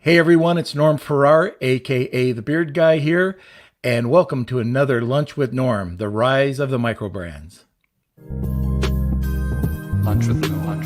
Hey everyone, it's Norm Farrar, aka the Beard Guy here, and welcome to another Lunch with Norm, the rise of the microbrands. Lunch with Norm.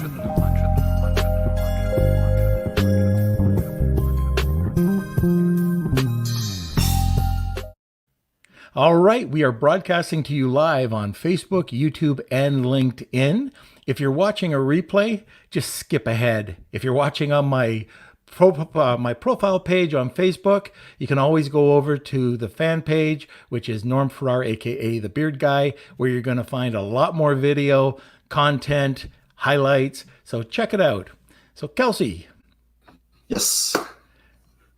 All right, we are broadcasting to you live on Facebook, YouTube, and LinkedIn. If you're watching a replay, just skip ahead. If you're watching on my profile page on Facebook, you can always go over to the fan page, which is Norm Farrar, aka the Beard Guy, where you're going to find a lot more video, content, highlights. So check it out. So Kelsey. Yes.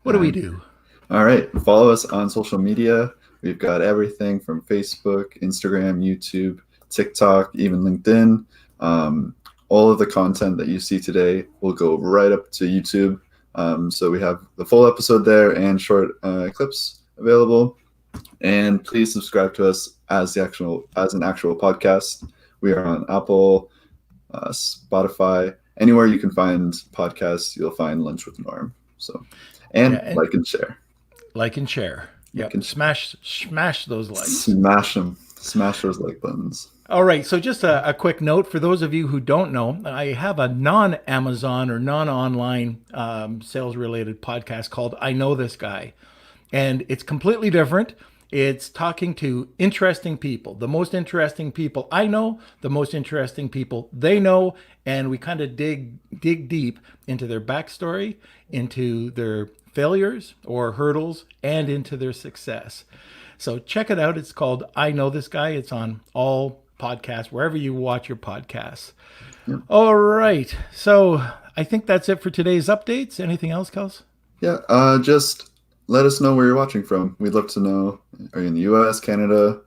What do we do? All right. Follow us on social media. We've got everything from Facebook, Instagram, YouTube, TikTok, even LinkedIn. All of the content that you see today will go right up to YouTube. So we have the full episode there and short clips available. And please subscribe to us as an actual podcast. We are on Apple, Spotify, anywhere you can find podcasts, you'll find Lunch with Norm. So, and like and share. Like and share. Yeah, smash those likes. Smash them. Smash those like buttons. All right, so just a quick note for those of you who don't know, I have a non-Amazon or non-online sales-related podcast called I Know This Guy, and it's completely different. It's talking to interesting people, the most interesting people I know, the most interesting people they know, and we kind of dig deep into their backstory, into their failures or hurdles, and into their success. So check it out. It's called I Know This Guy. It's on all podcasts, wherever you watch your podcasts. Yeah. All right. So I think that's it for today's updates. Anything else, Kels? Yeah. Just let us know where you're watching from. We'd love to know. Are you in the US, Canada?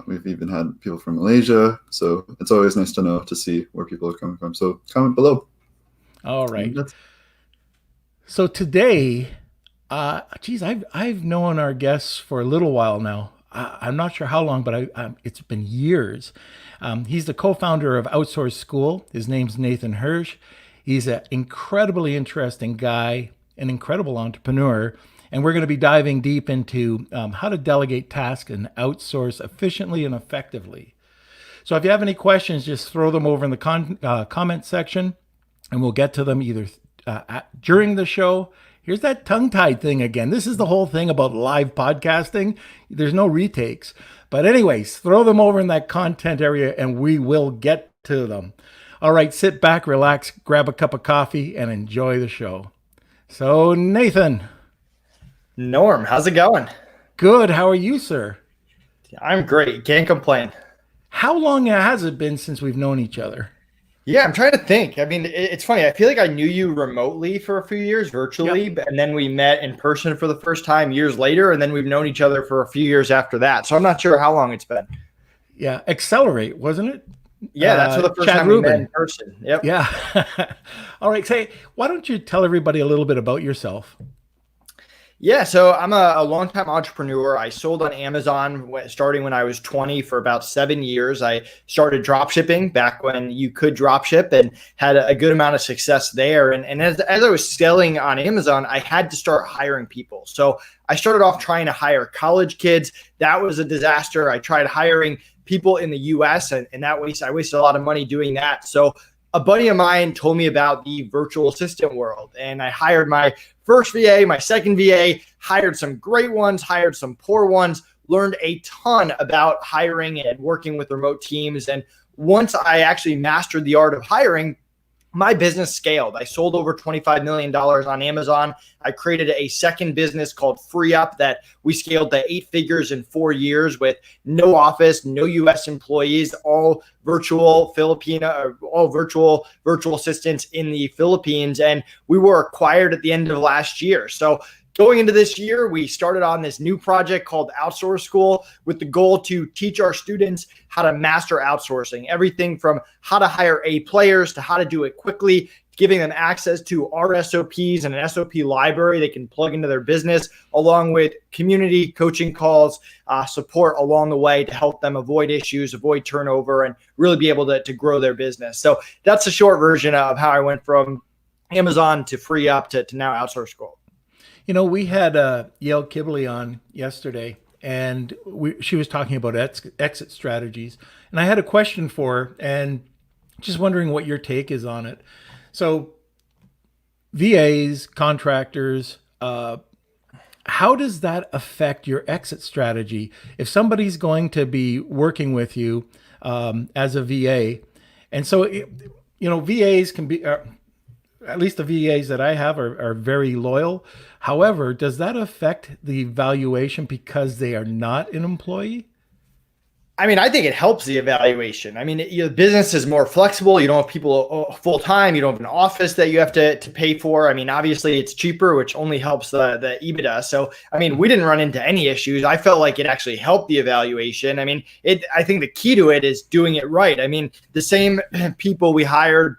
We've even had people from Malaysia. So it's always nice to know, to see where people are coming from. So comment below. All right. So today, I've known our guests for a little while now. I'm not sure how long, but it's been years. He's the co-founder of Outsource School. His name's Nathan Hirsch. He's an incredibly interesting guy, an incredible entrepreneur, and we're going to be diving deep into how to delegate tasks and outsource efficiently and effectively. So if you have any questions, just throw them over in the comment section, and we'll get to them either during the show. Here's that tongue-tied thing again. This is the whole thing about live podcasting. There's no retakes. But anyways, throw them over in that content area and we will get to them. All right, sit back, relax, grab a cup of coffee, and enjoy the show. So, Nathan. Norm, how's it going? Good. How are you, sir? I'm great. Can't complain. How long has it been since we've known each other? Yeah, I'm trying to think. I mean, it's funny. I feel like I knew you remotely for a few years, virtually, and then we met in person for the first time years later, and then we've known each other for a few years after that. So I'm not sure how long it's been. Yeah, Accelerate, wasn't it? Yeah, that's for the first time we met in person. Yep. Yeah. All right. Say, why don't you tell everybody a little bit about yourself? Yeah, so I'm a longtime entrepreneur. I sold on Amazon starting when I was 20 for about 7 years. I started drop shipping back when you could drop ship and had a good amount of success there. And as I was selling on Amazon, I had to start hiring people. So I started off trying to hire college kids. That was a disaster. I tried hiring people in the US and I wasted a lot of money doing that. So a buddy of mine told me about the virtual assistant world, and I hired my first VA, my second VA, hired some great ones, hired some poor ones, learned a ton about hiring and working with remote teams. And once I actually mastered the art of hiring, my business scaled. I sold over $25 million on Amazon. I created a second business called Free Up that we scaled to 8 figures in 4 years with no office, no US employees, all virtual virtual assistants in the Philippines. And we were acquired at the end of last year. So going into this year, we started on this new project called Outsource School with the goal to teach our students how to master outsourcing, everything from how to hire A players to how to do it quickly, giving them access to our SOPs and an SOP library they can plug into their business, along with community coaching calls, support along the way to help them avoid issues, avoid turnover, and really be able to grow their business. So that's a short version of how I went from Amazon to Free Up to now Outsource School. We had Yale Kibley on yesterday, and she was talking about exit strategies. And I had a question for her, and just wondering what your take is on it. So, VAs, contractors, how does that affect your exit strategy? If somebody's going to be working with you as a VA, and so, VAs can be, at least the VAs that I have are very loyal. However, does that affect the valuation because they are not an employee? I mean, I think it helps the evaluation. I mean, your business is more flexible. You don't have people full time. You don't have an office that you have to pay for. I mean, obviously it's cheaper, which only helps the EBITDA. So, I mean, we didn't run into any issues. I felt like it actually helped the evaluation. I mean, I think the key to it is doing it right. I mean, the same people we hired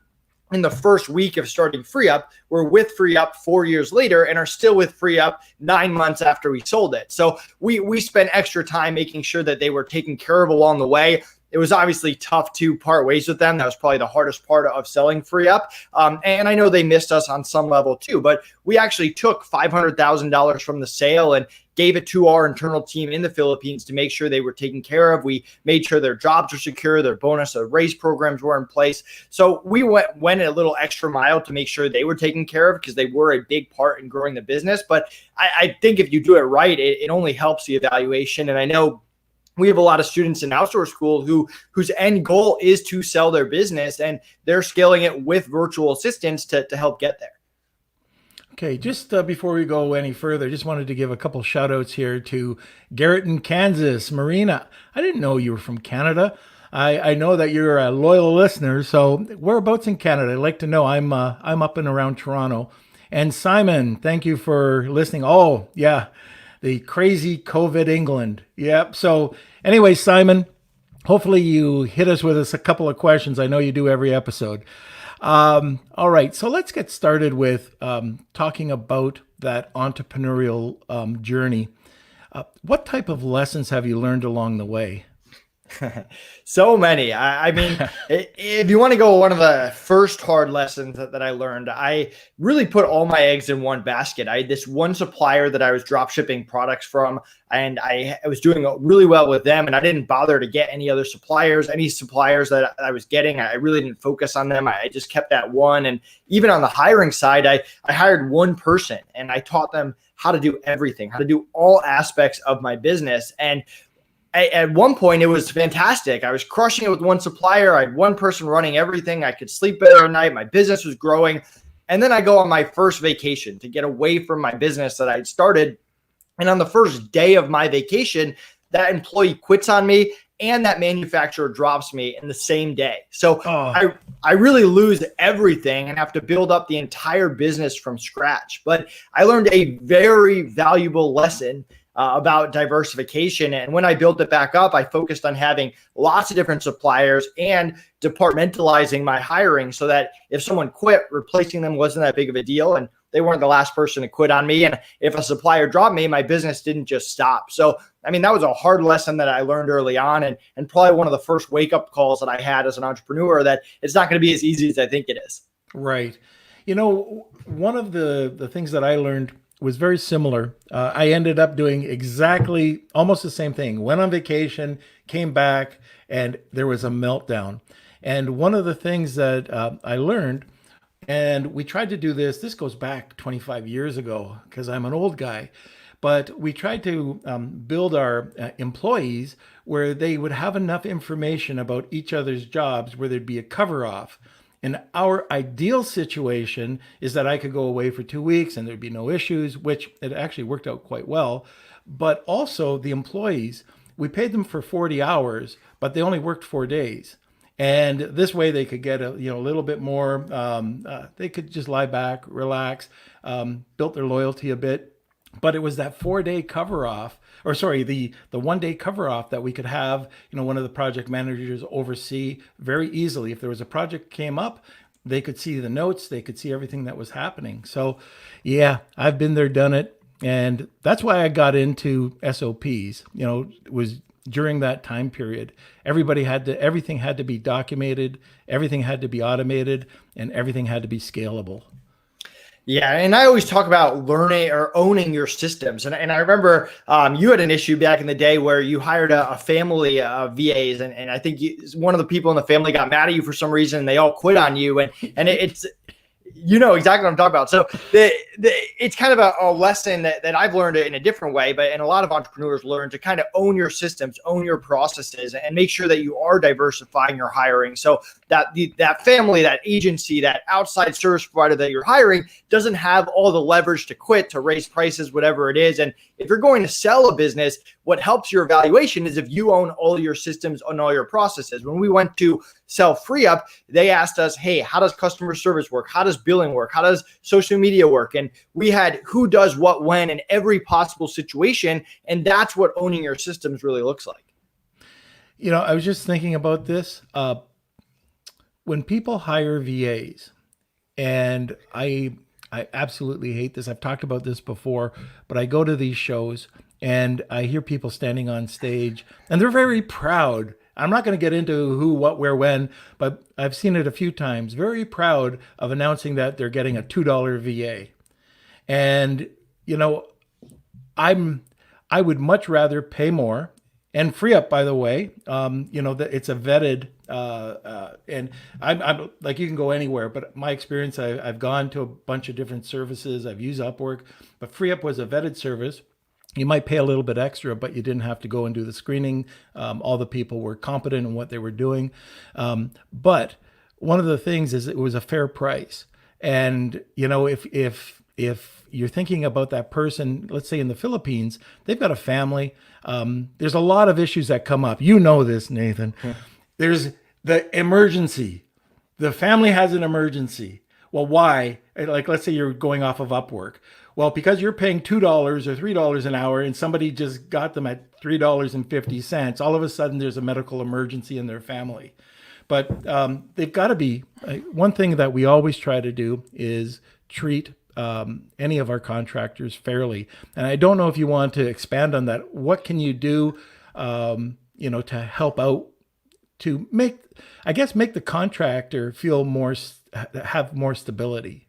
in the first week of starting FreeUp were with FreeUp 4 years later and are still with FreeUp 9 months after we sold it. So we spent extra time making sure that they were taken care of along the way. It was obviously tough to part ways with them. That was probably the hardest part of selling FreeUp. And I know they missed us on some level too, but we actually took $500,000 from the sale and gave it to our internal team in the Philippines to make sure they were taken care of. We made sure their jobs were secure, their bonus or raise programs were in place. So we went a little extra mile to make sure they were taken care of because they were a big part in growing the business. But I think if you do it right, it only helps the evaluation. And I know we have a lot of students in Outsource school whose end goal is to sell their business, and they're scaling it with virtual assistants to help get there. Okay, just before we go any further, just wanted to give a couple shout outs here to Garrett in Kansas. Marina, I didn't know you were from Canada. I know that you're a loyal listener, so whereabouts in Canada? I'd like to know. I'm up and around Toronto. And Simon, thank you for listening. Oh, yeah, the crazy COVID England. Yep. So anyway, Simon, hopefully you hit us with a couple of questions. I know you do every episode. All right, so let's get started with talking about that entrepreneurial journey. What type of lessons have you learned along the way? So many. I mean, if you want to go, one of the first hard lessons that I learned, I really put all my eggs in one basket. I had this one supplier that I was drop shipping products from, and I was doing really well with them, and I didn't bother to get any other suppliers. Any suppliers that I was getting, I really didn't focus on them. I just kept that one. And even on the hiring side, I hired one person, and I taught them how to do everything, how to do all aspects of my business. And at one point, it was fantastic. I was crushing it with one supplier. I had one person running everything. I could sleep better at night. My business was growing. And then I go on my first vacation to get away from my business that I had started. And on the first day of my vacation, that employee quits on me and that manufacturer drops me in the same day. So I really lose everything and have to build up the entire business from scratch. But I learned a very valuable lesson about diversification. And when I built it back up, I focused on having lots of different suppliers and departmentalizing my hiring so that if someone quit, replacing them wasn't that big of a deal. And they weren't the last person to quit on me. And if a supplier dropped me, my business didn't just stop. So, I mean, that was a hard lesson that I learned early on, and probably one of the first wake-up calls that I had as an entrepreneur, that it's not going to be as easy as I think it is. Right. One of the things that I learned was very similar. I ended up doing exactly almost the same thing. Went on vacation, came back, and there was a meltdown. And one of the things that I learned, and we tried to do this goes back 25 years ago because I'm an old guy, but we tried to build our employees where they would have enough information about each other's jobs where there'd be a cover off. And our ideal situation is that I could go away for 2 weeks and there'd be no issues, which it actually worked out quite well. But also the employees, we paid them for 40 hours, but they only worked 4 days. And this way they could get a little bit more, they could just lie back, relax, built their loyalty a bit. But it was that 4-day cover off, or sorry, the 1-day cover off that we could have, one of the project managers oversee very easily. If there was a project came up, they could see the notes, they could see everything that was happening. So yeah, I've been there, done it. And that's why I got into SOPs, it was during that time period. Everything had to be documented, everything had to be automated, and everything had to be scalable. Yeah, and I always talk about learning or owning your systems. And I remember you had an issue back in the day where you hired a family of VAs, and I think one of the people in the family got mad at you for some reason, and they all quit on you. And it's you know exactly what I'm talking about. So it's kind of a lesson that I've learned in a different way, and a lot of entrepreneurs learn to kind of own your systems, own your processes, and make sure that you are diversifying your hiring so that that family, that agency, that outside service provider that you're hiring doesn't have all the leverage to quit, to raise prices, whatever it is. And if you're going to sell a business, what helps your evaluation is if you own all your systems and all your processes. When we went to sell FreeUp, they asked us, hey, how does customer service work? How does billing work? How does social media work? And we had who does what when in every possible situation. And that's what owning your systems really looks like. You know, I was just thinking about this. When people hire VAs, and I absolutely hate this. I've talked about this before, but I go to these shows and I hear people standing on stage and they're very proud. I'm not going to get into who, what, where, when, but I've seen it a few times. Very proud of announcing that they're getting a $2 VA. And, you know, I would much rather pay more. And FreeUp, by the way, you know, that it's a vetted, and I'm like, you can go anywhere, but my experience, I've gone to a bunch of different services. I've used Upwork, but FreeUp was a vetted service. You might pay a little bit extra, but you didn't have to go and do the screening. All the people were competent in what they were doing. But one of the things is it was a fair price. And, you know, if you're thinking about that person, let's say in the Philippines, they've got a family. There's a lot of issues that come up. You know this, Nathan. There's the emergency. The family has an emergency. Well, why? Like, let's say you're going off of Upwork. Well, because you're paying $2 or $3 an hour and somebody just got them at $3.50, all of a sudden there's a medical emergency in their family. But they've got to be, one thing that we always try to do is treat any of our contractors fairly. And I don't know if you want to expand on that. What can you do, you know, to help out to make the contractor feel have more stability?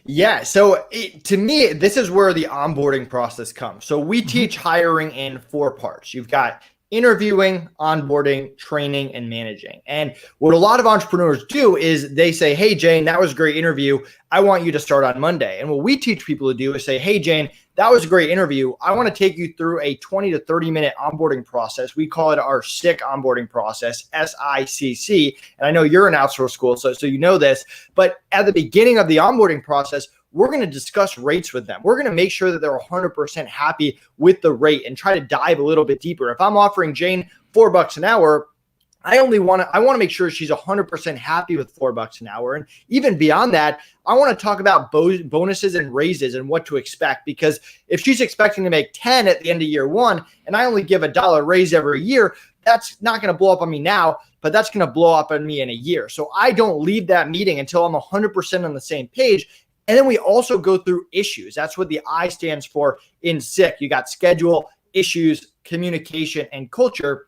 Yeah. So to me, this is where the onboarding process comes. So we teach hiring in 4 parts. You've got interviewing, onboarding, training, and managing. And what a lot of entrepreneurs do is they say, hey, Jane, that was a great interview. I want you to start on Monday. And what we teach people to do is say, hey, Jane, that was a great interview. I want to take you through a 20 to 30 minute onboarding process. We call it our SICK onboarding process, SICC. And I know you're in Outsource school, so you know this. But at the beginning of the onboarding process, we're going to discuss rates with them. We're going to make sure that they're 100% happy with the rate and try to dive a little bit deeper. If I'm offering Jane $4 an hour, I want to make sure she's 100% happy with $4 an hour. And even beyond that, I want to talk about bonuses and raises and what to expect, because if she's expecting to make 10 at the end of year 1 and I only give $1 raise every year, that's not going to blow up on me now, but that's going to blow up on me in a year. So I don't leave that meeting until I'm 100% on the same page. And then we also go through issues. That's what the I stands for in SICK. You got schedule, issues, communication, and culture.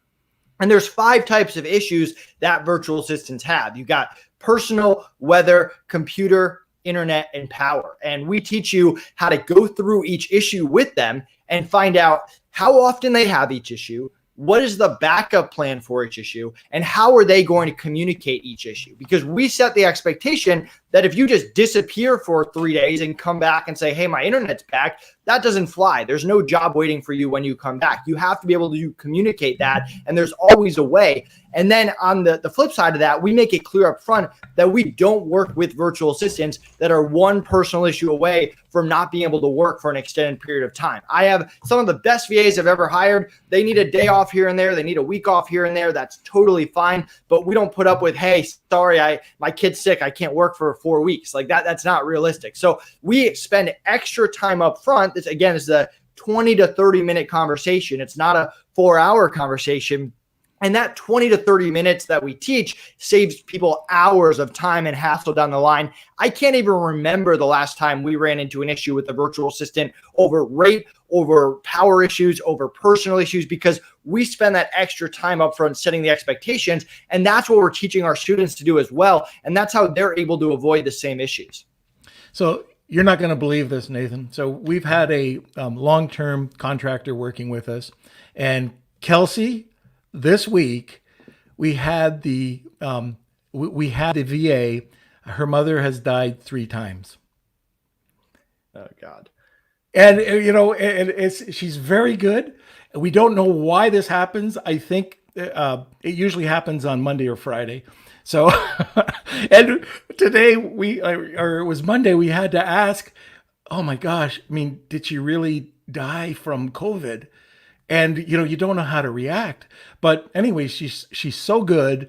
And there's 5 types of issues that virtual assistants have. You got personal, weather, computer, internet, and power. And we teach you how to go through each issue with them and find out how often they have each issue, what is the backup plan for each issue, and how are they going to communicate each issue? Because we set the expectation that if you just disappear for 3 days and come back and say, hey, my internet's back, that doesn't fly. There's no job waiting for you when you come back. You have to be able to communicate that, and there's always a way. And then on the flip side of that, we make it clear up front that we don't work with virtual assistants that are one personal issue away from not being able to work for an extended period of time. I have some of the best VAs I've ever hired. They need a day off here and there. They need a week off here and there. That's totally fine. But we don't put up with, hey, sorry, my kid's sick. I can't work for 4 weeks. Like that's not realistic. So we spend extra time up front. This again is a 20 to 30 minute conversation. It's not a 4-hour conversation. And that 20 to 30 minutes that we teach saves people hours of time and hassle down the line. I can't even remember the last time we ran into an issue with a virtual assistant over rate, over power issues, over personal issues, because we spend that extra time up front setting the expectations. And that's what we're teaching our students to do as well. And that's how they're able to avoid the same issues. So you're not going to believe this, Nathan. So we've had a long-term contractor working with us, and Kelsey, this week we had we had the VA. Her mother has died 3 times. Oh God. And she's very good. We don't know why this happens. I think it usually happens on Monday or Friday. So, and today or it was Monday, we had to ask, oh my gosh, I mean, did she really die from COVID? And you don't know how to react. But anyway, she's so good.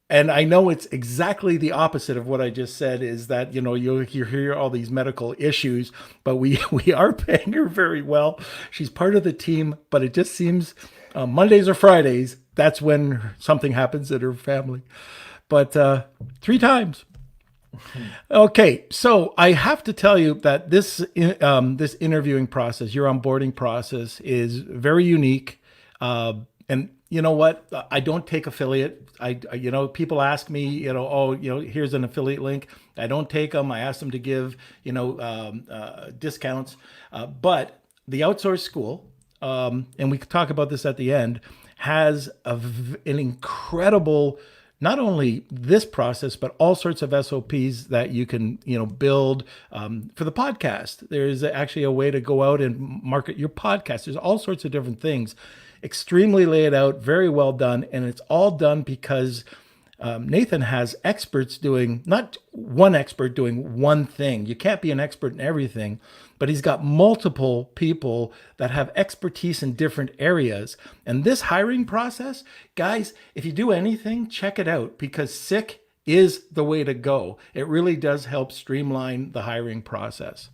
And I know it's exactly the opposite of what I just said, is that, you hear all these medical issues, but we are paying her very well. She's part of the team, but it just seems Mondays or Fridays, that's when something happens in her family. But 3 times. Okay, so I have to tell you that this interviewing process, your onboarding process, is very unique. And you know what? I don't take affiliate. People ask me, here's an affiliate link. I don't take them. I ask them to give, discounts. But the Outsource School, and we could talk about this at the end, has an incredible, not only this process, but all sorts of SOPs that you can, build for the podcast. There's actually a way to go out and market your podcast. There's all sorts of different things. Extremely laid out, very well done. And it's all done because Nathan has experts doing, not one expert doing one thing. You can't be an expert in everything, but he's got multiple people that have expertise in different areas. And this hiring process, guys, if you do anything, check it out, because SICK is the way to go. It really does help streamline the hiring process.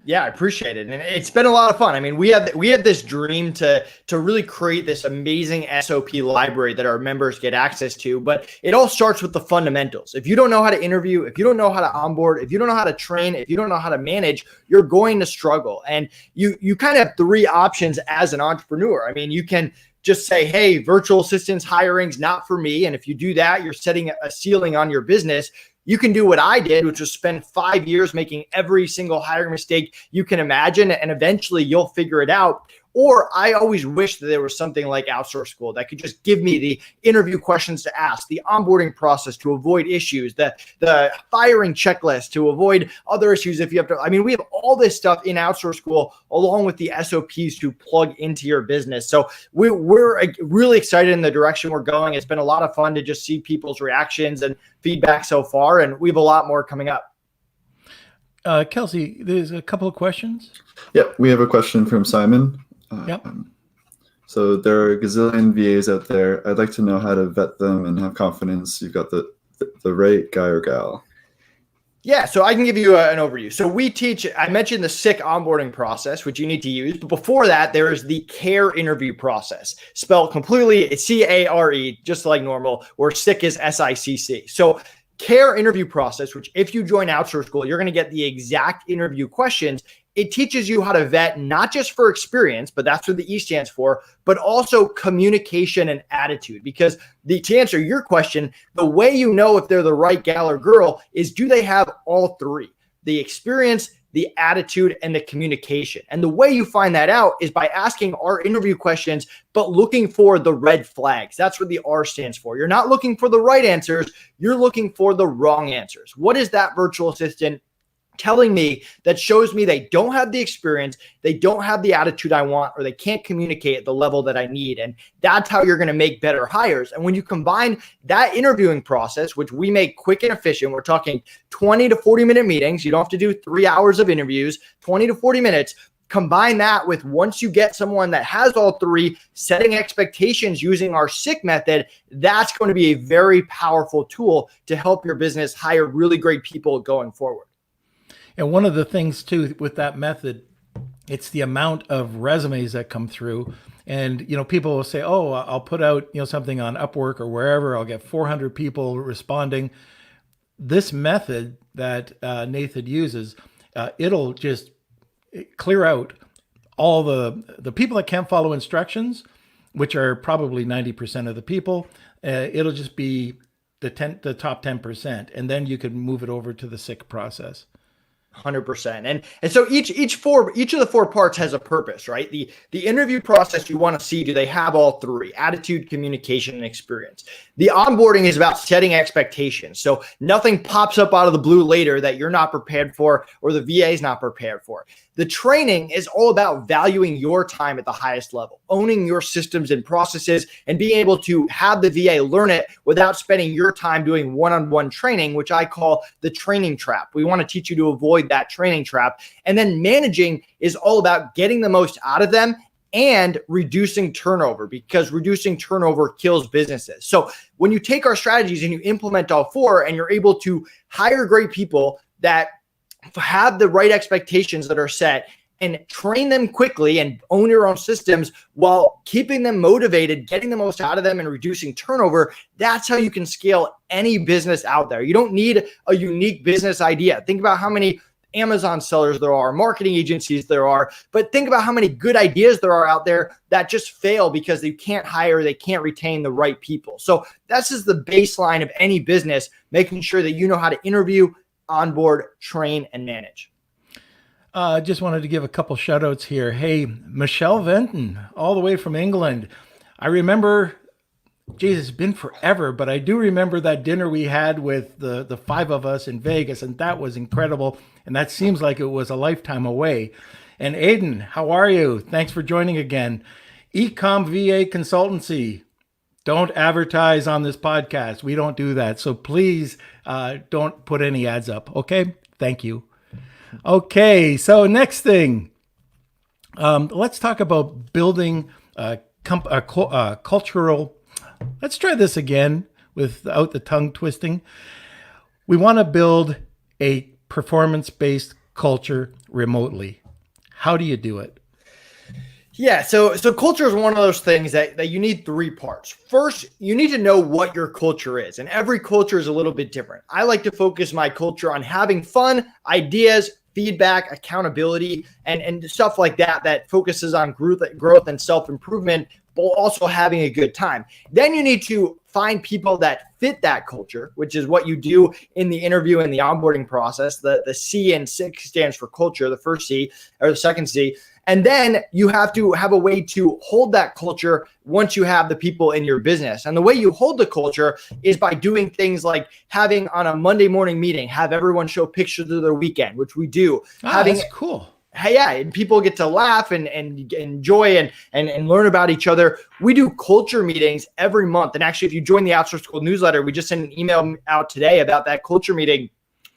Yeah, I appreciate it. And it's been a lot of fun. I mean, we had this dream to really create this amazing SOP library that our members get access to, but it all starts with the fundamentals. If you don't know how to interview, if you don't know how to onboard, if you don't know how to train, if you don't know how to manage, you're going to struggle. And you kind of have 3 options as an entrepreneur. I mean, you can just say, hey, virtual assistants hiring's not for me. And if you do that, you're setting a ceiling on your business. You can do what I did, which was spend 5 years making every single hiring mistake you can imagine, and eventually you'll figure it out. Or I always wish that there was something like Outsource School that could just give me the interview questions to ask, the onboarding process to avoid issues, the firing checklist to avoid other issues if you have to. I mean, we have all this stuff in Outsource School along with the SOPs to plug into your business. So we're really excited in the direction we're going. It's been a lot of fun to just see people's reactions and feedback so far, and we have a lot more coming up. Kelsey, there's a couple of questions. Yep, we have a question from Simon. Yep. So there are a gazillion VAs out there. I'd like to know how to vet them and have confidence you've got the right guy or gal. Yeah, so I can give you an overview. So we teach, I mentioned the SICK onboarding process, which you need to use. But before that, there is the CARE interview process, spelled completely, it's CARE, just like normal, where SICK is SICC. So CARE interview process, which if you join Outsource School, you're going to get the exact interview questions. It teaches you how to vet, not just for experience, but that's what the E stands for, but also communication and attitude. Because to answer your question, the way you know if they're the right gal or girl is, do they have all 3? The experience, the attitude, and the communication. And the way you find that out is by asking our interview questions, but looking for the red flags. That's what the R stands for. You're not looking for the right answers. You're looking for the wrong answers. What is that virtual assistant telling me that shows me they don't have the experience, they don't have the attitude I want, or they can't communicate at the level that I need? And that's how you're going to make better hires. And when you combine that interviewing process, which we make quick and efficient, we're talking 20 to 40 minute meetings. You don't have to do 3 hours of interviews, 20 to 40 minutes. Combine that with, once you get someone that has all 3, setting expectations using our SICK method, that's going to be a very powerful tool to help your business hire really great people going forward. And one of the things too with that method, it's the amount of resumes that come through. And, people will say, oh, I'll put out, something on Upwork or wherever, I'll get 400 people responding. This method that Nathan uses, it'll just clear out all the people that can't follow instructions, which are probably 90% of the people. It'll just be the top 10%. And then you can move it over to the SICK process. 100%. And so each of the four parts has a purpose, right? The interview process, you want to see, do they have all three: attitude, communication, and experience? The onboarding is about setting expectations. So nothing pops up out of the blue later that you're not prepared for or the VA is not prepared for. The training is all about valuing your time at the highest level, owning your systems and processes, and being able to have the VA learn it without spending your time doing one-on-one training, which I call the training trap. We want to teach you to avoid that training trap. And then managing is all about getting the most out of them and reducing turnover, because reducing turnover kills businesses. So when you take our strategies and you implement all four, and you're able to hire great people that have the right expectations that are set, and train them quickly and own your own systems while keeping them motivated, getting the most out of them, and reducing turnover, that's how you can scale any business out there. You don't need a unique business idea. Think about how many Amazon sellers there are, marketing agencies there are, but think about how many good ideas there are out there that just fail because they can't hire, they can't retain the right people. So that's just the baseline of any business, making sure that you know how to interview, onboard, train, and manage. Just wanted to give a couple shout outs here. Hey, Michelle Venton, all the way from England. I remember, geez, it's been forever, but I do remember that dinner we had with the five of us in Vegas, and that was incredible. And that seems like it was a lifetime away. And Aiden, how are you? Thanks for joining again. Ecom VA Consultancy. Don't advertise on this podcast. We don't do that. So please don't put any ads up. Okay. Thank you. Okay. So next thing, let's talk about building cultural. Let's try this again without the tongue twisting. We want to build a performance-based culture remotely. How do you do it? Yeah, so culture is one of those things that you need three parts. First, you need to know what your culture is, and every culture is a little bit different. I like to focus my culture on having fun, ideas, feedback, accountability, and stuff like that focuses on growth and self-improvement, but also having a good time. Then you need to find people that fit that culture, which is what you do in the interview and the onboarding process. The C in SIC stands for culture, the first C or the second C. And then you have to have a way to hold that culture once you have the people in your business. And the way you hold the culture is by doing things like having on a Monday morning meeting, have everyone show pictures of their weekend, which we do. That's cool. Hey, yeah, and people get to laugh and enjoy and learn about each other. We do culture meetings every month. And actually, if you join the Outsource School newsletter, we just sent an email out today about that culture meeting,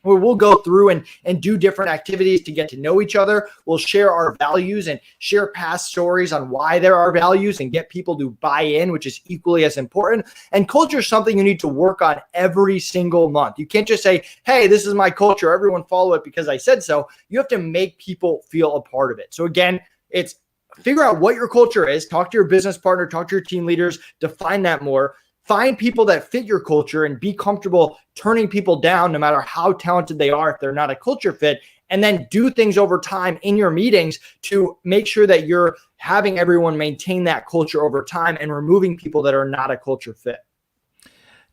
where we'll go through and do different activities to get to know each other. We'll share our values and share past stories on why there are values and get people to buy in, which is equally as important. And culture is something you need to work on every single month. You can't just say, hey, this is my culture, everyone follow it because I said so. You have to make people feel a part of it. So again, it's figure out what your culture is, talk to your business partner, talk to your team leaders, define that more. Find people that fit your culture and be comfortable turning people down no matter how talented they are if they're not a culture fit. And then do things over time in your meetings to make sure that you're having everyone maintain that culture over time and removing people that are not a culture fit.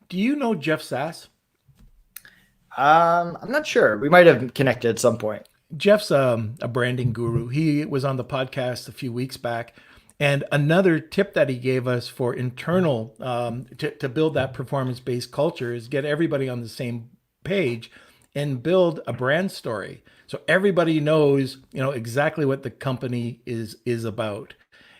Do you know Jeff Sass? I'm not sure. We might have connected at some point. Jeff's a branding guru. He was on the podcast a few weeks back. And another tip that he gave us for internal to build that performance-based culture is get everybody on the same page and build a brand story. So everybody knows, exactly what the company is about.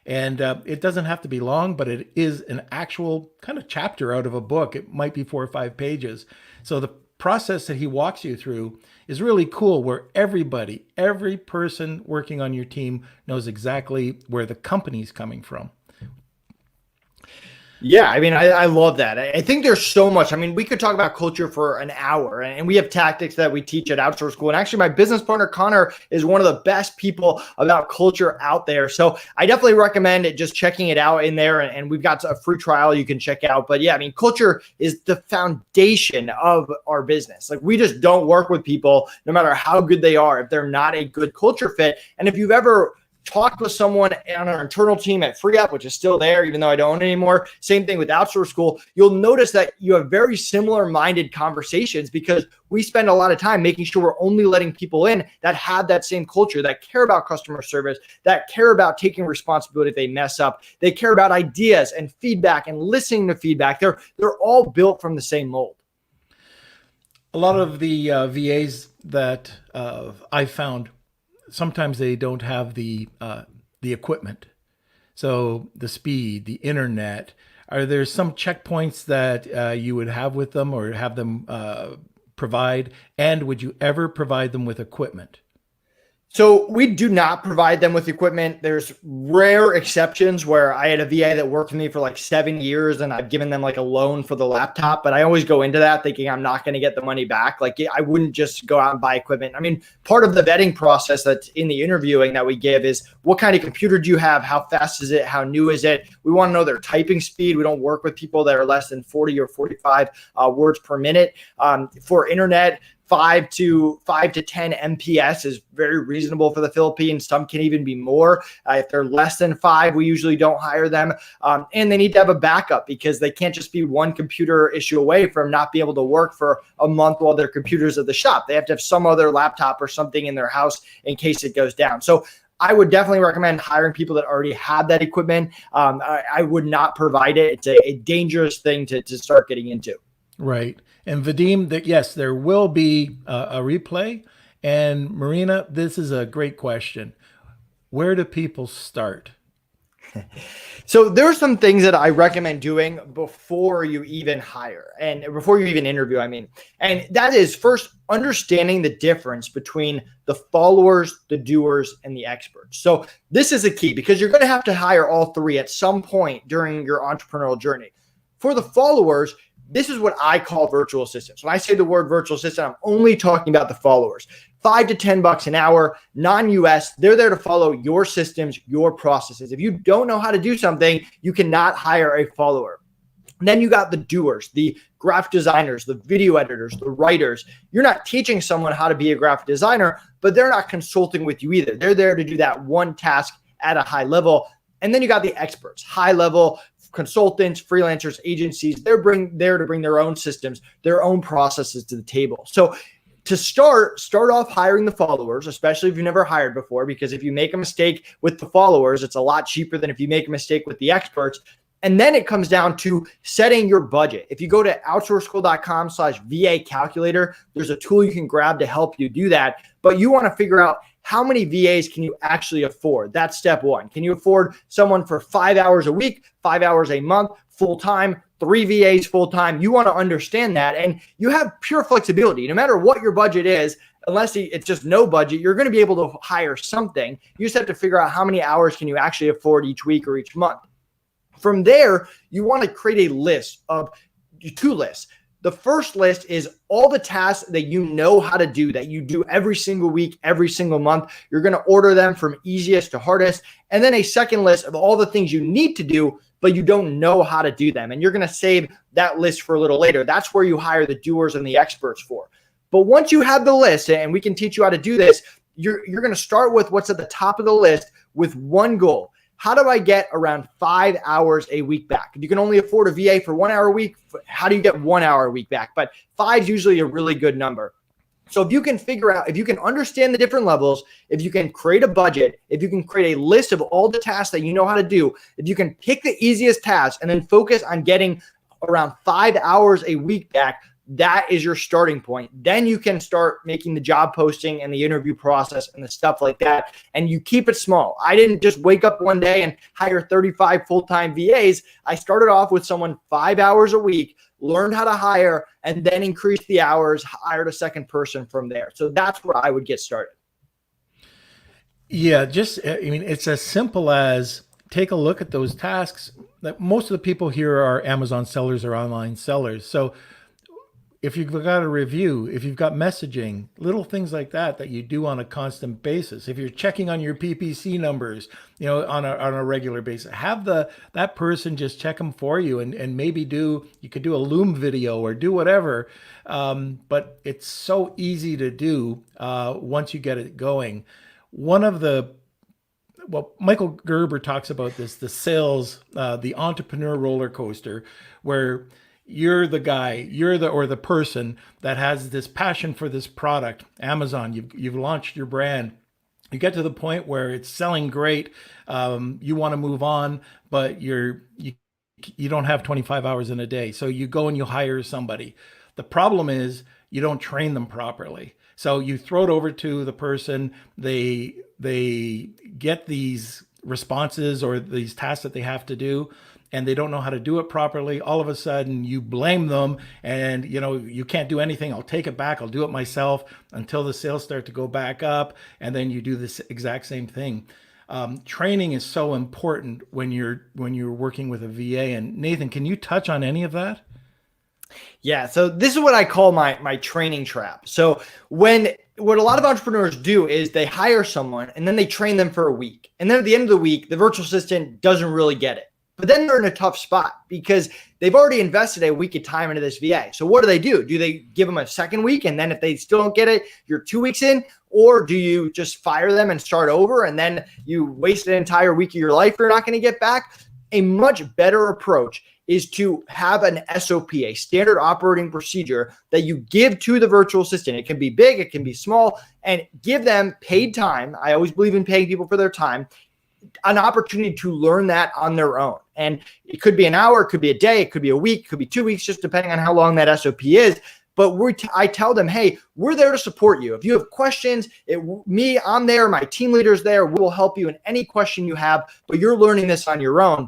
And it doesn't have to be long, but it is an actual kind of chapter out of a book. It might be 4 or 5 pages. So the process that he walks you through is really cool, where every person working on your team knows exactly where the company's coming from. Yeah, I mean, I love that. I think there's so much. I mean, we could talk about culture for an hour, and we have tactics that we teach at Outsource School. And actually, my business partner, Connor, is one of the best people about culture out there. So I definitely recommend it, just checking it out in there. And we've got a free trial you can check out. But yeah, I mean, culture is the foundation of our business. Like, we just don't work with people, no matter how good they are, if they're not a good culture fit. And if you've ever talked with someone on our internal team at FreeUp, which is still there, even though I don't own it anymore. Same thing with Outsource School. You'll notice that you have very similar minded conversations because we spend a lot of time making sure we're only letting people in that have that same culture, that care about customer service, that care about taking responsibility if they mess up. They care about ideas and feedback and listening to feedback. They're all built from the same mold. A lot of the VAs that I found, sometimes they don't have the equipment. So the speed, the internet. Are there some checkpoints that you would have with them or have them provide? And would you ever provide them with equipment? So we do not provide them with equipment. There's rare exceptions where I had a VA that worked with me for like 7 years and I've given them like a loan for the laptop, but I always go into that thinking I'm not going to get the money back. Like I wouldn't just go out and buy equipment. I mean, part of the vetting process that's in the interviewing that we give is what kind of computer do you have? How fast is it? How new is it? We want to know their typing speed. We don't work with people that are less than 40 or 45 words per minute. For internet, 5 to 10 MPS is very reasonable for the Philippines. Some can even be more. If they're less than 5, we usually don't hire them. And they need to have a backup because they can't just be one computer issue away from not being able to work for a month while their computer's at the shop. They have to have some other laptop or something in their house in case it goes down. So I would definitely recommend hiring people that already have that equipment. I would not provide it. It's a dangerous thing to start getting into. Right. And Vadim, that yes, there will be a replay. And Marina, this is a great question. Where do people start? So there are some things that I recommend doing before you even hire and before you even interview, I mean. And that is first understanding the difference between the followers, the doers, and the experts. So this is a key because you're going to have to hire all three at some point during your entrepreneurial journey. For the followers, this is what I call virtual assistants. When I say the word virtual assistant, I'm only talking about the followers. $5 to $10 an hour, non-US. They're there to follow your systems, your processes. If you don't know how to do something, you cannot hire a follower. Then you got the doers, the graphic designers, the video editors, the writers. You're not teaching someone how to be a graphic designer, but they're not consulting with you either. They're there to do that one task at a high level. And then you got the experts, high level consultants, freelancers, agencies. They're there to bring their own systems, their own processes to the table. So to start off hiring the followers, especially if you've never hired before, because if you make a mistake with the followers, it's a lot cheaper than if you make a mistake with the experts. And then it comes down to setting your budget. If you go to outsourceschool.com/VA calculator, there's a tool you can grab to help you do that. But you want to figure out how many VAs can you actually afford? That's step one. Can you afford someone for 5 hours a week, 5 hours a month, full-time, 3 VAs full-time? You want to understand that. And you have pure flexibility. No matter what your budget is, unless it's just no budget, you're going to be able to hire something. You just have to figure out how many hours can you actually afford each week or each month. From there, you want to create a list of 2 lists. The first list is all the tasks that you know how to do, that you do every single week, every single month. You're going to order them from easiest to hardest. And then a second list of all the things you need to do, but you don't know how to do them. And you're going to save that list for a little later. That's where you hire the doers and the experts for. But once you have the list, and we can teach you how to do this, you're going to start with what's at the top of the list with one goal. How do I get around 5 hours a week back? If you can only afford a VA for 1 hour a week, how do you get 1 hour a week back? But 5 is usually a really good number. So if you can figure out, if you can understand the different levels, if you can create a budget, if you can create a list of all the tasks that you know how to do, if you can pick the easiest tasks and then focus on getting around 5 hours a week back, that is your starting point. Then you can start making the job posting and the interview process and the stuff like that. And you keep it small. I didn't just wake up one day and hire 35 full-time VAs. I started off with someone 5 hours a week, learned how to hire, and then increased the hours, hired a second person from there. So that's where I would get started. Yeah, it's as simple as take a look at those tasks. That most of the people here are Amazon sellers or online sellers. So if you've got a review, if you've got messaging, little things like that you do on a constant basis, if you're checking on your PPC numbers, on a regular basis, have that person just check them for you and maybe you could do a Loom video or do whatever. But it's so easy to do once you get it going. One of the well, Michael Gerber talks about this, the sales, the entrepreneur roller coaster, where you're the guy, or the person that has this passion for this product. Amazon, you've launched your brand. You get to the point where it's selling great. You want to move on, but you don't have 25 hours in a day. So you go and you hire somebody. The problem is you don't train them properly. So you throw it over to the person. They get these responses or these tasks that they have to do, and they don't know how to do it properly. All of a sudden you blame them, and you can't do anything. I'll take it back. I'll do it myself, until the sales start to go back up, and then you do this exact same thing. Training is so important when you're working with a VA. And Nathan, can you touch on any of that? Yeah. So this is what I call my training trap. So what a lot of entrepreneurs do is they hire someone and then they train them for a week. And then at the end of the week, the virtual assistant doesn't really get it. But then they're in a tough spot because they've already invested a week of time into this VA. So what do? Do they give them a second week? And then if they still don't get it, you're 2 weeks in? Or do you just fire them and start over, and then you waste an entire week of your life you're not going to get back? A much better approach is to have an SOP, a standard operating procedure that you give to the virtual assistant. It can be big, it can be small, and give them paid time. I always believe in paying people for their time, an opportunity to learn that on their own. And it could be an hour, it could be a day, it could be a week, it could be 2 weeks, just depending on how long that SOP is. But I tell them, hey, we're there to support you. If you have questions, I'm there, my team leader's there. We will help you in any question you have, but you're learning this on your own.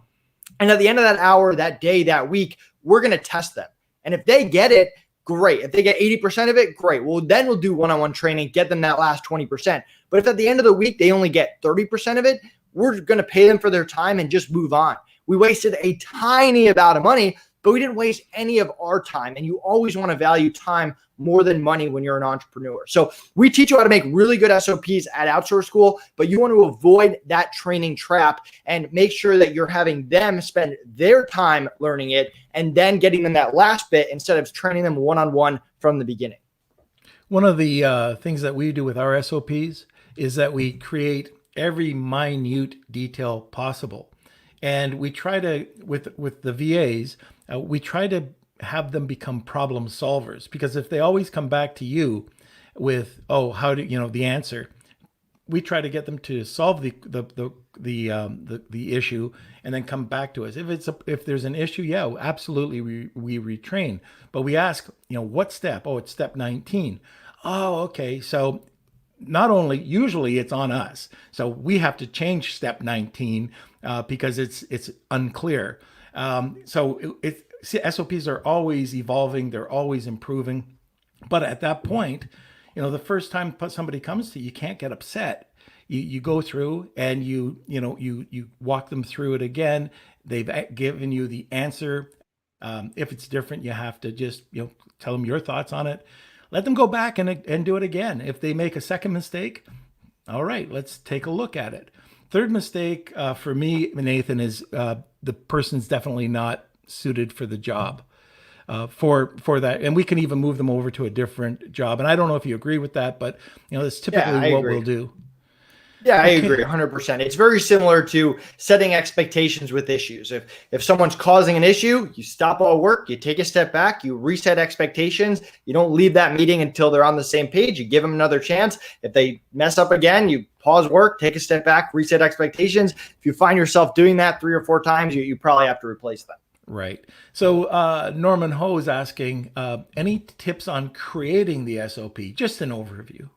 And at the end of that hour, that day, that week, we're going to test them. And if they get it, great. If they get 80% of it, great. Well, then we'll do one-on-one training, get them that last 20%. But if at the end of the week, they only get 30% of it, we're going to pay them for their time and just move on. We wasted a tiny amount of money, but we didn't waste any of our time. And you always want to value time more than money when you're an entrepreneur. So we teach you how to make really good SOPs at Outsource School, but you want to avoid that training trap and make sure that you're having them spend their time learning it and then getting them that last bit instead of training them one-on-one from the beginning. One of the things that we do with our SOPs is that we create every minute detail possible. And we try to, with the VAs, we try to have them become problem solvers, because if they always come back to you with, how do the answer, we try to get them to solve the issue and then come back to us. If there's an issue, yeah, absolutely, we retrain, but we ask, what step? Oh, it's step 19. Oh, okay. So not only, usually it's on us, so we have to change step 19 because it's unclear. SOPs are always evolving, they're always improving. But at that point, the first time somebody comes to you, you can't get upset. You go through and you walk them through it again. They've given you the answer. If it's different, you have to just tell them your thoughts on it. Let them go back and do it again. If they make a second mistake, all right, let's take a look at it. Third mistake for me, Nathan, is the person's definitely not suited for the job for that. And we can even move them over to a different job. And I don't know if you agree with that, but that's typically what we'll do. Yeah, I agree 100%. It's very similar to setting expectations with issues. If someone's causing an issue, you stop all work, you take a step back, you reset expectations. You don't leave that meeting until they're on the same page. You give them another chance. If they mess up again, you pause work, take a step back, reset expectations. If you find yourself doing that 3 or 4 times, you probably have to replace them. Right. So Norman Ho is asking, any tips on creating the SOP? Just an overview.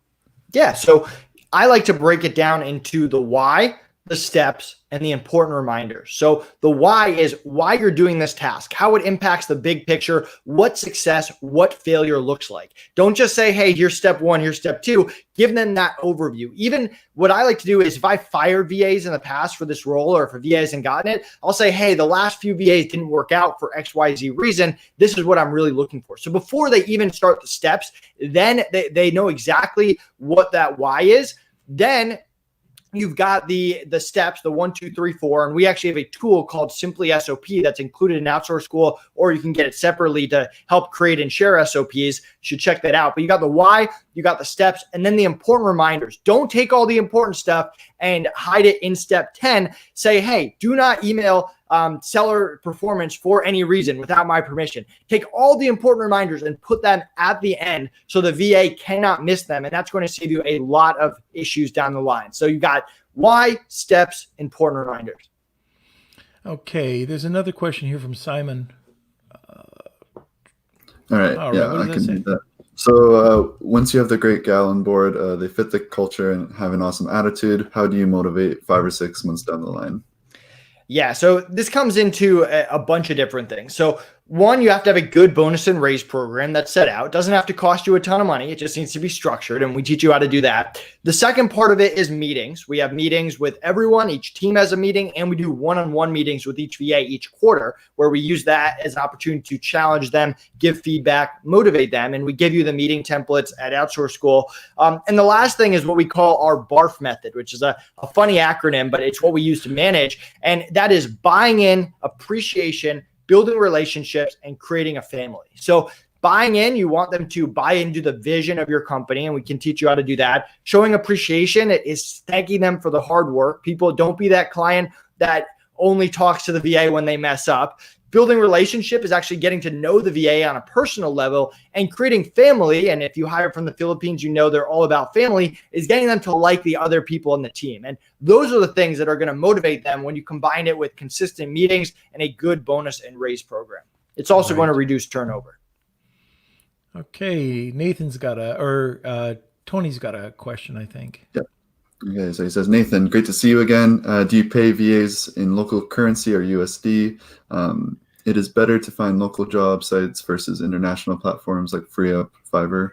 Yeah. So I like to break it down into the why, the steps, and the important reminders. So the why is why you're doing this task, how it impacts the big picture, what success, what failure looks like. Don't just say, hey, here's step 1, here's step 2. Give them that overview. Even what I like to do is if I fired VAs in the past for this role, or if a VA hasn't gotten it, I'll say, hey, the last few VAs didn't work out for XYZ reason. This is what I'm really looking for. So before they even start the steps, then they know exactly what that why is. Then you've got the steps, the 1, 2, 3, 4, and we actually have a tool called Simply SOP that's included in Outsource School, or you can get it separately to help create and share SOPs. You should check that out. But you got the why, you got the steps, and then the important reminders. Don't take all the important stuff and hide it in step 10. Say, hey, do not email seller performance for any reason without my permission. Take all the important reminders and put them at the end so the VA cannot miss them. And that's going to save you a lot of issues down the line. So you got why, steps, important reminders. Okay. There's another question here from Simon. All right. All right, Yeah, what I does can that do that. So once you have the great gal on board, they fit the culture and have an awesome attitude. How do you motivate 5 or 6 months down the line? Yeah, so this comes into a bunch of different things. So one, you have to have a good bonus and raise program that's set out. It doesn't have to cost you a ton of money. It just needs to be structured, and we teach you how to do that. The second part of it is meetings. We have meetings with everyone. Each team has a meeting, and we do one-on-one meetings with each VA each quarter, where we use that as an opportunity to challenge them, give feedback, motivate them, and we give you the meeting templates at Outsource School. And the last thing is what we call our BARF method, which is a funny acronym, but it's what we use to manage, and that is buying in, appreciation, building relationships, and creating a family. So buying in, you want them to buy into the vision of your company, and we can teach you how to do that. Showing appreciation is thanking them for the hard work. People, don't be that client that only talks to the VA when they mess up. Building relationship is actually getting to know the VA on a personal level, and creating family. And if you hire from the Philippines, you know they're all about family, is getting them to like the other people in the team. And those are the things that are going to motivate them when you combine it with consistent meetings and a good bonus and raise program. It's also going to reduce turnover. Okay. Tony's got a question, I think. Yeah. Okay, so he says, Nathan, great to see you again. Do you pay VAs in local currency or USD? It is better to find local job sites versus international platforms like FreeUp, Fiverr.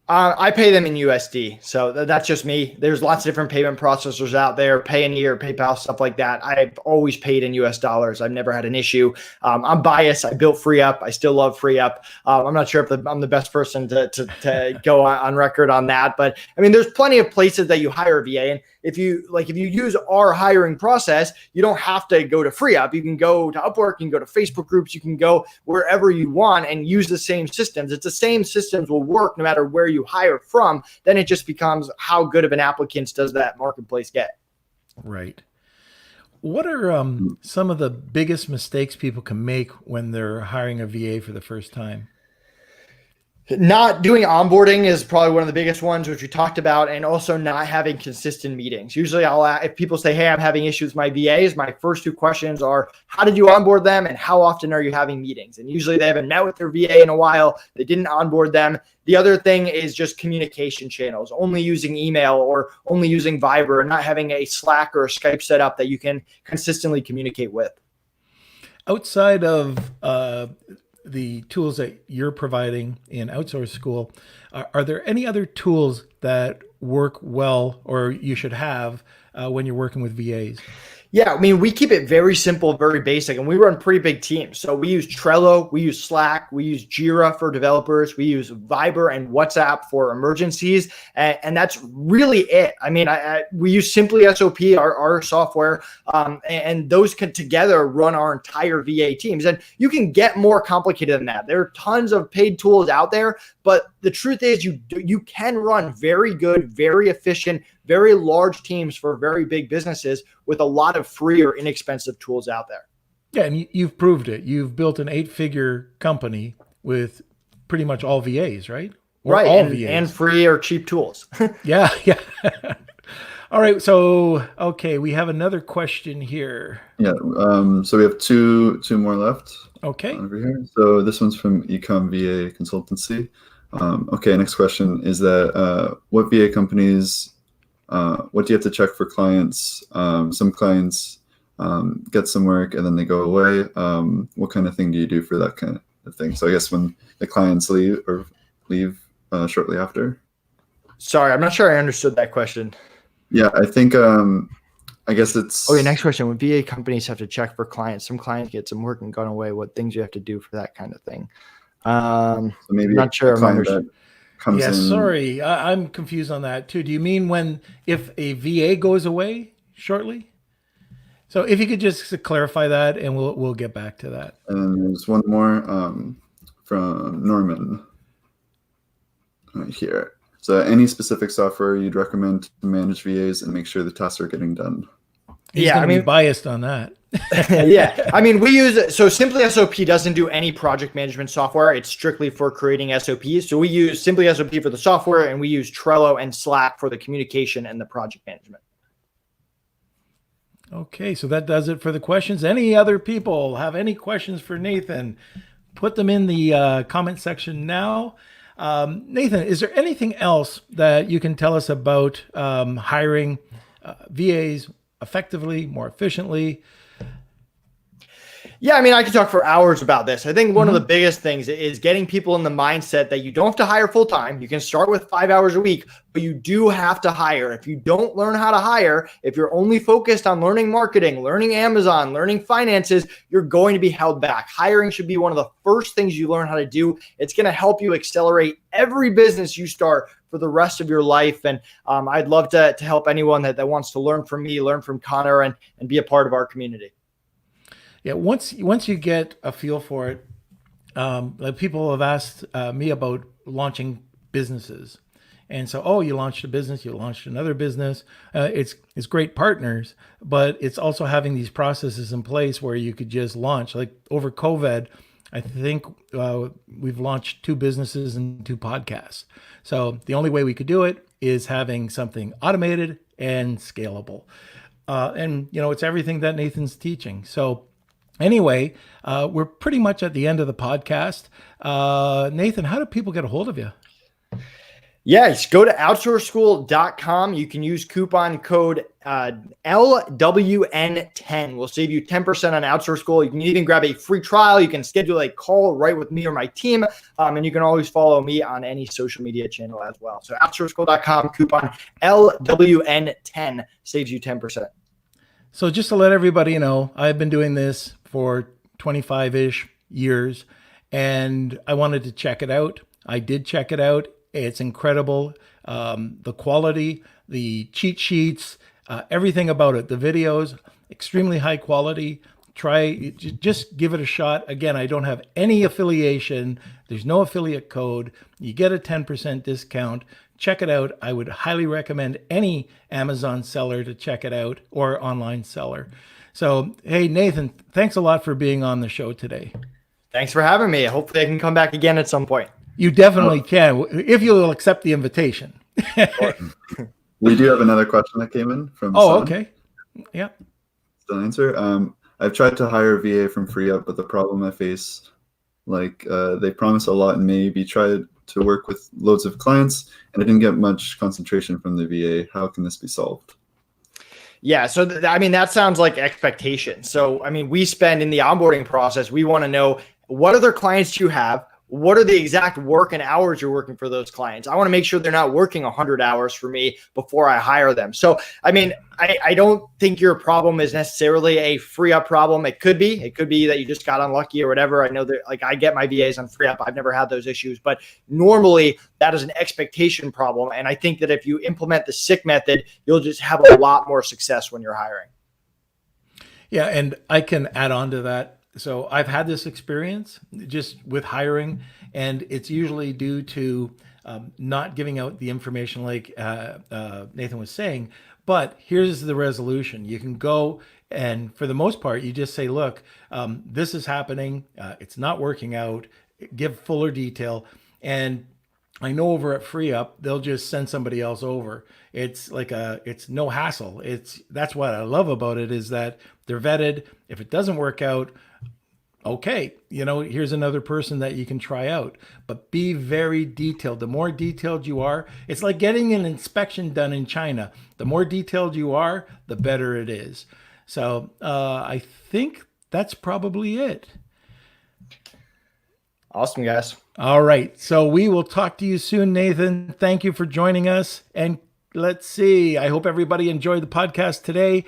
I pay them in USD. So that's just me. There's lots of different payment processors out there, Payoneer or PayPal, stuff like that. I've always paid in US dollars. I've never had an issue. I'm biased. I built FreeUp. I still love FreeUp. I'm not sure if I'm the best person to go on record on that. But I mean, there's plenty of places that you hire a VA. And if you use our hiring process, you don't have to go to FreeUp. You can go to Upwork, you can go to Facebook groups, you can go wherever you want and use the same systems. It's the same systems will work no matter where you hire from. Then it just becomes how good of an applicant does that marketplace get. Right. What are some of the biggest mistakes people can make when they're hiring a VA for the first time? Not doing onboarding is probably one of the biggest ones, which we talked about, and also not having consistent meetings. Usually if people say, hey, I'm having issues with my VAs, my first 2 questions are, how did you onboard them and how often are you having meetings? And usually they haven't met with their VA in a while. They didn't onboard them. The other thing is just communication channels, only using email or only using Viber and not having a Slack or a Skype set up that you can consistently communicate with. Outside of the tools that you're providing in Outsource School, are there any other tools that work well or you should have when you're working with VAs? Yeah, I mean, we keep it very simple, very basic, and we run pretty big teams. So we use Trello, we use Slack, we use Jira for developers, we use Viber and WhatsApp for emergencies, and that's really it. I mean, we use Simply SOP, our software, and those can together run our entire VA teams. And you can get more complicated than that. There are tons of paid tools out there, but the truth is you can run very good, very efficient, very large teams for very big businesses with a lot of free or inexpensive tools out there. Yeah, and you've proved it. You've built an 8-figure company with pretty much all VAs, right? Or right, all VAs. And free or cheap tools. Yeah. All right, so, okay, we have another question here. Yeah, so we have two more left. Okay. Over here. So this one's from Ecom VA Consultancy. Okay, next question is that what VA companies, what do you have to check for clients? Some clients get some work and then they go away. What kind of thing do you do for that kind of thing? So I guess when the clients leave shortly after. Sorry, I'm not sure I understood that question. Yeah, I think I guess it's. Okay, next question. When VA companies have to check for clients, some clients get some work and gone away. What things you have to do for that kind of thing? So maybe I'm not sure. comes Yeah, in. sorry, I'm confused on that too. Do you mean if a VA goes away shortly? So if you could just clarify that, and we'll get back to that. And there's one more from Norman right here. So any specific software you'd recommend to manage VAs and make sure the tasks are getting done? He's going to be biased on that. Yeah. I mean, we use, so Simply SOP doesn't do any project management software. It's strictly for creating SOPs. So we use Simply SOP for the software, and we use Trello and Slack for the communication and the project management. Okay, so that does it for the questions. Any other people have any questions for Nathan? Put them in the comment section now. Nathan, is there anything else that you can tell us about hiring VAs effectively, more efficiently? Yeah, I mean, I could talk for hours about this. I think one of the biggest things is getting people in the mindset that you don't have to hire full time. You can start with 5 hours a week, but you do have to hire. If you don't learn how to hire, if you're only focused on learning marketing, learning Amazon, learning finances, you're going to be held back. Hiring should be one of the first things you learn how to do. It's going to help you accelerate every business you start for the rest of your life. And I'd love to help anyone that wants to learn from me, learn from Connor, and be a part of our community. Yeah, once you get a feel for it, like people have asked me about launching businesses, and so, oh, you launched a business, you launched another business. It's great partners, but it's also having these processes in place where you could just launch. Like over COVID, I think we've launched 2 businesses and 2 podcasts. So the only way we could do it is having something automated and scalable. And it's everything that Nathan's teaching. So anyway, we're pretty much at the end of the podcast. Nathan, how do people get a hold of you? Yes, go to outsourceschool.com. You can use coupon code LWN10. We'll save you 10% on Outsource School. You can even grab a free trial. You can schedule a call right with me or my team. And you can always follow me on any social media channel as well. So outsourceschool.com, coupon LWN10 saves you 10%. So just to let everybody know, I've been doing this for 25-ish years, and I wanted to check it out. I did check it out. It's incredible. The quality, the cheat sheets, everything about it. The videos, extremely high quality. Just give it a shot. Again, I don't have any affiliation. There's no affiliate code. You get a 10% discount. Check it out. I would highly recommend any Amazon seller to check it out, or online seller. So, hey, Nathan, thanks a lot for being on the show today. Thanks for having me. Hopefully I can come back again at some point. You definitely can, if you'll accept the invitation. We do have another question that came in from Oh, Son. okay. Yeah. Still answer. I've tried to hire a VA from FreeUp, but the problem I face, they promise a lot and maybe try to work with loads of clients, and I didn't get much concentration from the VA. How can this be solved? Yeah. So, that sounds like expectation. So, we spend in the onboarding process, we want to know what other clients you have. What are the exact work and hours you're working for those clients? I want to make sure they're not working 100 hours for me before I hire them. So, I don't think your problem is necessarily a FreeUp problem. It could be that you just got unlucky or whatever. I know that I get my VAs on FreeUp. I've never had those issues, but normally that is an expectation problem. And I think that if you implement the SICK method, you'll just have a lot more success when you're hiring. Yeah. And I can add on to that. So I've had this experience just with hiring, and it's usually due to not giving out the information like Nathan was saying. But here's the resolution. You can go, and for the most part, you just say, look, this is happening. It's not working out. Give fuller detail. And I know over at FreeUp, they'll just send somebody else over. It's it's no hassle. That's what I love about it, is that they're vetted. If it doesn't work out, okay, here's another person that you can try out, but be very detailed. The more detailed you are, it's like getting an inspection done in China. The more detailed you are, the better it is. So I think that's probably it. Awesome, guys. All right. So we will talk to you soon, Nathan. Thank you for joining us, and let's see. I hope everybody enjoyed the podcast today.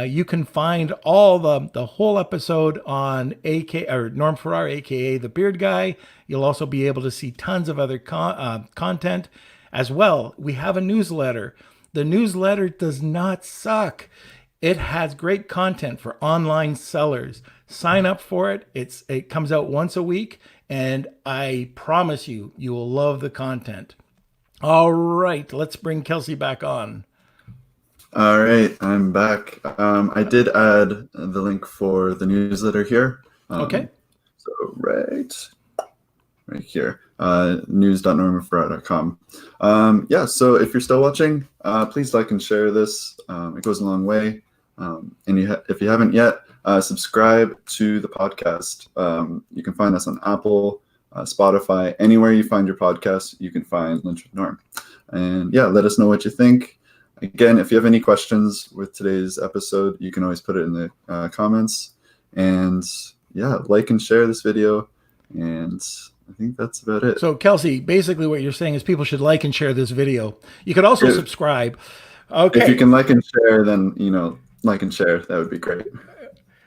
You can find all the whole episode on Norm Farrar, aka the Beard Guy. You'll also be able to see tons of other content as well. We have a newsletter. The newsletter does not suck. It has great content for online sellers. Sign up for it. It comes out once a week, and I promise you, you will love the content. All right, let's bring Kelsey back on. All right, I'm back. I did add the link for the newsletter here. Okay. So right here, news.normanfarrar.com. Yeah, so if you're still watching, please like and share this. It goes a long way. And if you haven't yet, subscribe to the podcast. You can find us on Apple, Spotify, anywhere you find your podcast, you can find Lunch with Norm. And yeah, let us know what you think. Again, if you have any questions with today's episode, you can always put it in the comments. And yeah, like and share this video. And I think that's about it. So Kelsey, basically what you're saying is people should like and share this video. You could also subscribe. Okay. If you can like and share, then, like and share. That would be great.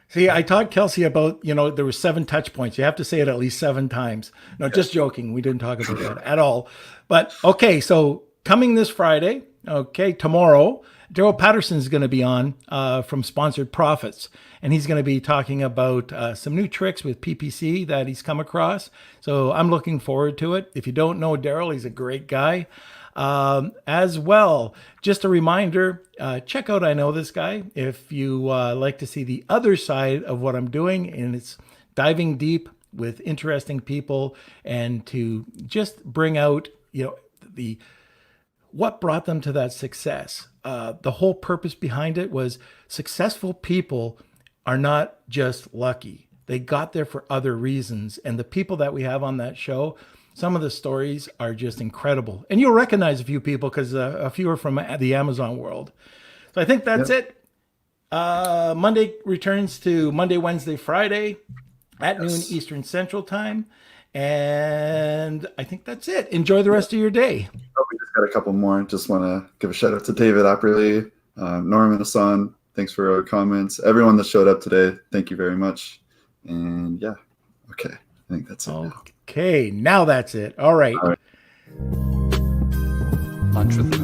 See, I taught Kelsey about, there were 7 touch points. You have to say it at least 7 times. No, just joking. We didn't talk about that at all. But okay, so coming this Friday, tomorrow, Daryl Patterson's going to be on from Sponsored Profits. And he's going to be talking about some new tricks with PPC that he's come across. So I'm looking forward to it. If you don't know Daryl, he's a great guy. As well, just a reminder, check out I Know This Guy if you like to see the other side of what I'm doing, and it's diving deep with interesting people and to just bring out, what brought them to that success. The whole purpose behind it was successful people are not just lucky. They got there for other reasons. And the people that we have on that show, some of the stories are just incredible. And you'll recognize a few people because a few are from the Amazon world. So I think that's it. Monday returns to Monday, Wednesday, Friday at noon Eastern Central Time. And I think that's it. Enjoy the rest of your day. Oh, we just got a couple more. Just want to give a shout out to David Apperly, Norman Hassan. Thanks for our comments. Everyone that showed up today, thank you very much. And yeah, okay. I think that's it now. Okay, now that's it. All right. All right. Lunch with the